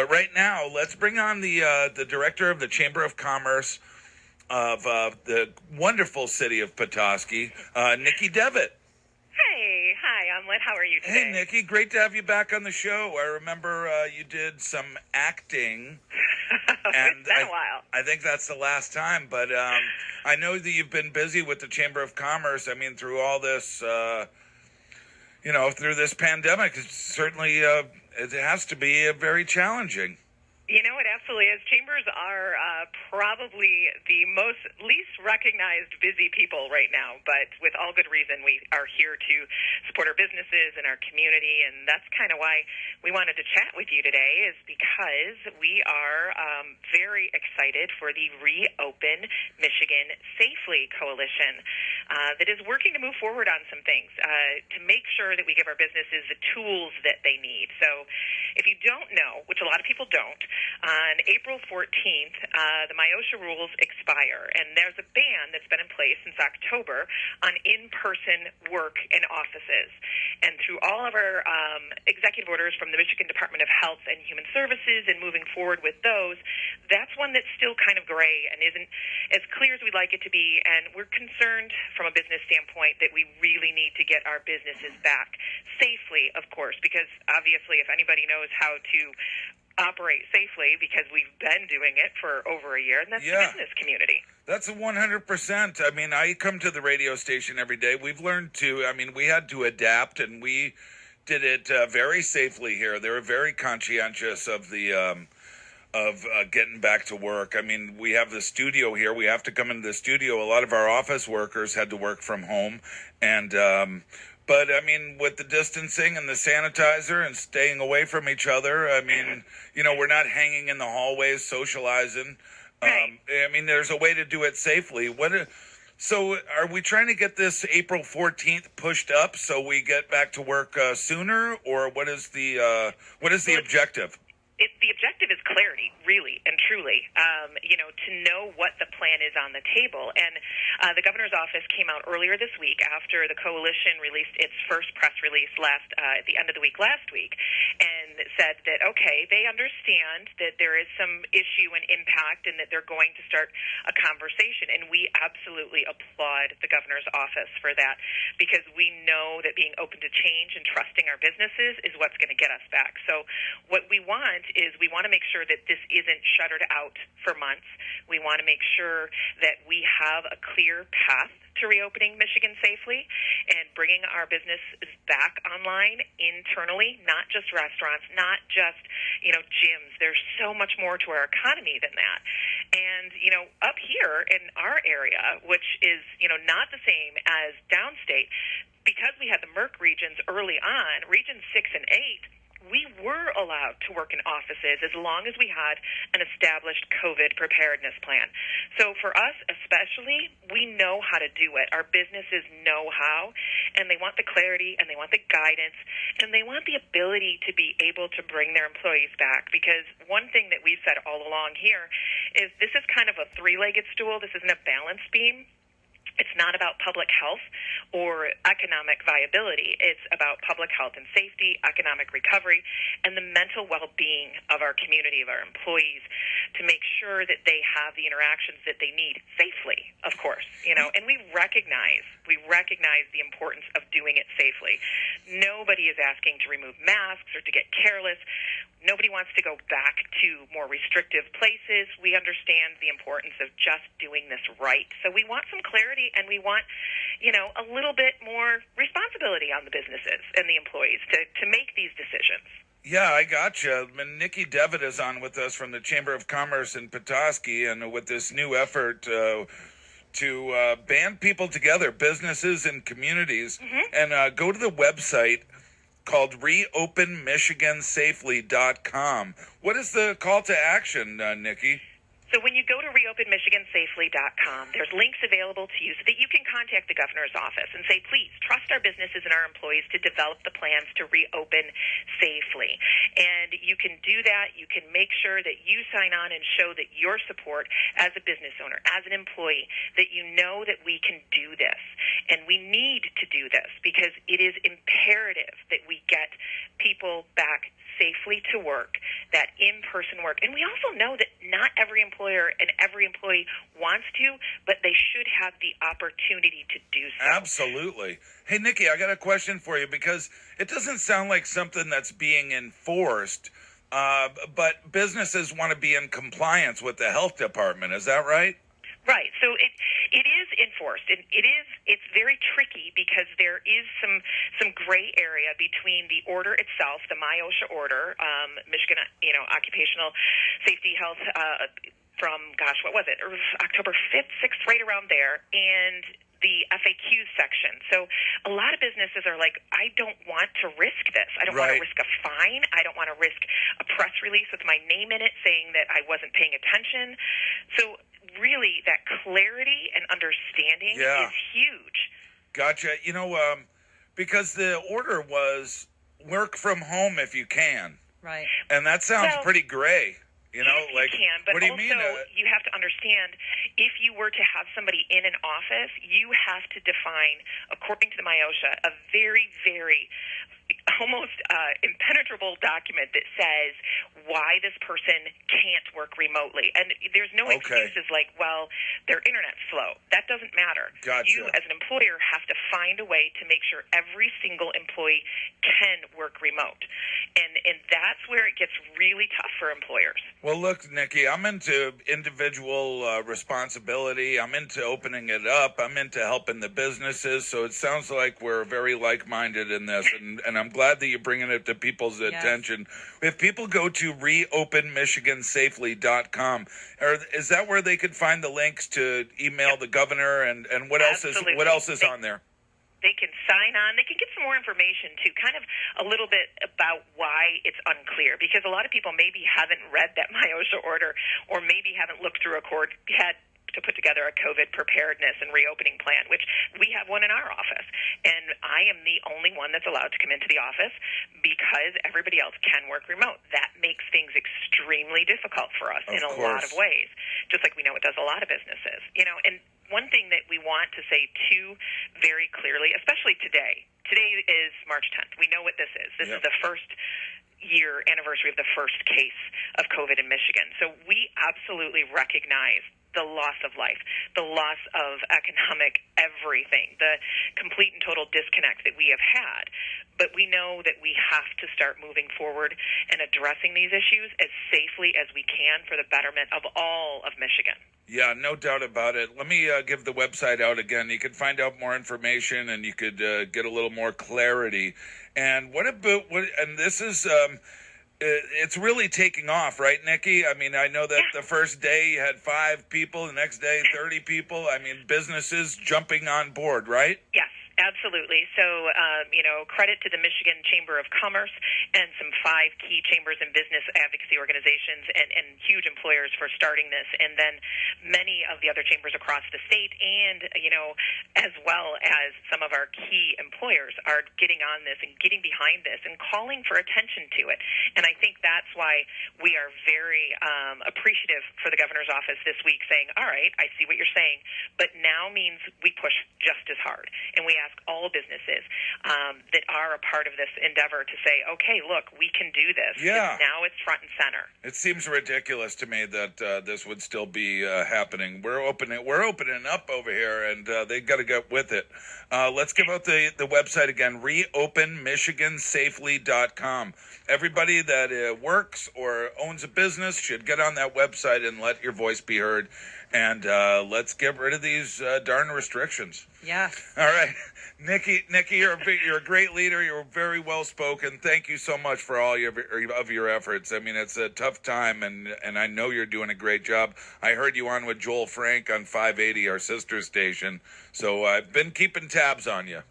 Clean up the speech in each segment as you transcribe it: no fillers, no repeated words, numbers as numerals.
But right now, let's bring on the director of the Chamber of Commerce of the wonderful city of Petoskey, Nikki Devitt. Hi, Omelette. How are you today? Hey, Nikki, great to have you back on the show. I remember you did some acting. And it's been a while. I think that's the last time, but I know that you've been busy with the Chamber of Commerce. I mean, through all this, through this pandemic, it's certainly it has to be very challenging. You know, it absolutely is. Chambers are probably the least recognized busy people right now, but with all good reason. We are here to support our businesses and our community, and that's kind of why we wanted to chat with you today, is because we are very excited for the Reopen Michigan Safely Coalition that is working to move forward on some things to make sure that we give our businesses the tools that they need. So if you don't know, which a lot of people don't, on April 14th, the MIOSHA rules expire, and there's a ban that's been in place since October on in-person work in offices. And through all of our executive orders from the Michigan Department of Health and Human Services and moving forward with those, that's one that's still kind of gray and isn't as clear as we'd like it to be. And we're concerned from a business standpoint that we really need to get our businesses back safely, of course, because obviously if anybody knows how to operate safely, because we've been doing it for over a year, and that's the business community. That's 100%. I mean, I come to the radio station every day. We've learned we had to adapt, and we did it very safely here. They were very conscientious of the getting back to work. I mean, we have the studio here. We have to come into the studio. A lot of our office workers had to work from home, and but, I mean, with the distancing and the sanitizer and staying away from each other, I mean, we're not hanging in the hallways socializing. Right. I mean, there's a way to do it safely. So are we trying to get this April 14th pushed up so we get back to work sooner, or what is the objective? The objective is clarity, really and truly, to know what the plan is on the table. And the governor's office came out earlier this week after the coalition released its first press release at the end of the week last week, and said that, okay, they understand that there is some issue and impact and that they're going to start a conversation. And we absolutely applaud the governor's office for that, because we know that being open to change and trusting our businesses is what's going to get us back. So what we want is we want to make sure that this isn't shuttered out for months. We want to make sure that we have a clear path to reopening Michigan safely and bringing our businesses back online internally, not just restaurants, not just, gyms. There's so much more to our economy than that. And, up here in our area, which is, not the same as downstate, because we had the MERC regions early on, regions 6 and 8, we were allowed to work in offices as long as we had an established COVID preparedness plan. So for us especially, we know how to do it. Our businesses know how, and they want the clarity, and they want the guidance, and they want the ability to be able to bring their employees back. Because one thing that we've said all along here is this is kind of a three-legged stool. This isn't a balance beam. It's not about public health or economic viability. It's about public health and safety, economic recovery, and the mental well-being of our community, of our employees, to make sure that they have the interactions that they need safely, of course. And we recognize the importance of doing it safely. Nobody is asking to remove masks or to get careless. Nobody wants to go back to more restrictive places. We understand the importance of just doing this right. So we want some clarity, and we want, a little bit more responsibility on the businesses and the employees to make these decisions. Yeah, I gotcha. Nikki Devitt is on with us from the Chamber of Commerce in Petoskey, and with this new effort to band people together, businesses and communities, and go to the website called reopenmichigansafely.com. What is the call to action, Nikki? So when you go to reopenmichigansafely.com, there's links available to you so that you can contact the governor's office and say, please, trust our businesses and our employees to develop the plans to reopen safely. And you can do that. You can make sure that you sign on and show that your support as a business owner, as an employee, that you know that we can do this. And we need to do this because it is imperative that we get people back safely to work, that in-person work. And we also know that not every employer and every employee wants to, but they should have the opportunity to do so. Absolutely. Hey, Nikki, I got a question for you because it doesn't sound like something that's being enforced, but businesses want to be in compliance with the health department. Is that right? Right. So it is enforced, and it's very tricky because there is some gray area between the order itself, the MIOSHA order, Michigan, Occupational Safety Health, from what was it? October 5th, 6th, right around there, and the FAQ section. So a lot of businesses are like, I don't want to risk this. I don't want to risk a fine. I don't want to risk a press release with my name in it saying that I wasn't paying attention. So really, that clarity and understanding is huge. Gotcha. Because the order was work from home if you can. Right. And that sounds pretty gray. You can, but what do you also mean? You have to understand, if you were to have somebody in an office, you have to define, according to the MIOSHA, a very, very almost impenetrable document that says why this person can't work remotely. And there's no excuses like, well, their internet's slow. That doesn't matter. Gotcha. You, as an employer, have to find a way to make sure every single employee can work remote. And that's where it gets really tough for employers. Well, look, Nikki, I'm into individual responsibility. I'm into opening it up. I'm into helping the businesses. So it sounds like we're very like-minded in this. And I'm glad that you're bringing it to people's attention. If people go to reopenmichigansafely.com, is that where they could find the links to email the governor and what else is on there? They can sign on. They can get some more information, too, kind of a little bit about why it's unclear, because a lot of people maybe haven't read that MIOSHA order or maybe haven't looked through had to put together a COVID preparedness and reopening plan, which we have one in our office. And I am the only one that's allowed to come into the office because everybody else can work remote. That makes things extremely difficult for us in a lot of ways, just like we know it does a lot of businesses. And one thing that we want to say, too, very clearly, especially today. Today is March 10th. We know what this is. This is the first year anniversary of the first case of COVID in Michigan. So we absolutely recognize the loss of life, the loss of economic everything, the complete and total disconnect that we have had. But we know that we have to start moving forward and addressing these issues as safely as we can for the betterment of all of Michigan. Yeah, no doubt about it. Let me give the website out again. You can find out more information and you could get a little more clarity. And and this is... it's really taking off, right, Nikki? I mean, I know that the first day you had 5 people, the next day 30 people. I mean, businesses jumping on board, right? Yes. Absolutely. So, credit to the Michigan Chamber of Commerce and some 5 key chambers and business advocacy organizations and huge employers for starting this. And then many of the other chambers across the state and, as well as some of our key employers are getting on this and getting behind this and calling for attention to it. And I think that's why we are very appreciative for the governor's office this week saying, all right, I see what you're saying, but now means we push just as hard. And we ask all businesses that are a part of this endeavor to say, okay, look, we can do this. Yeah. Now it's front and center. It seems ridiculous to me that this would still be happening. We're opening up over here, and they got to get with it. Let's give out the website again, reopenmichigansafely.com. Everybody that works or owns a business should get on that website and let your voice be heard. And let's get rid of these darn restrictions. Yeah. All right. Nikki, you're a great leader. You're very well spoken. Thank you so much for all of your efforts. I mean, it's a tough time, and I know you're doing a great job. I heard you on with Joel Frank on 580, our sister station. So I've been keeping tabs on you.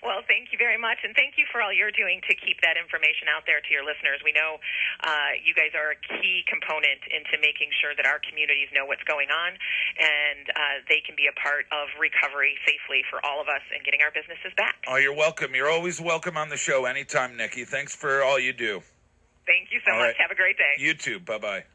Well, thank you very much, and thank you for all you're doing to keep that information out there to your listeners. We know you guys are a key component into making sure that our communities know what's going on, and they can be a part of recovery safely for all of us and getting our businesses back. Oh, you're welcome. You're always welcome on the show anytime, Nikki. Thanks for all you do. Thank you so much. Have a great day. You too. Bye-bye.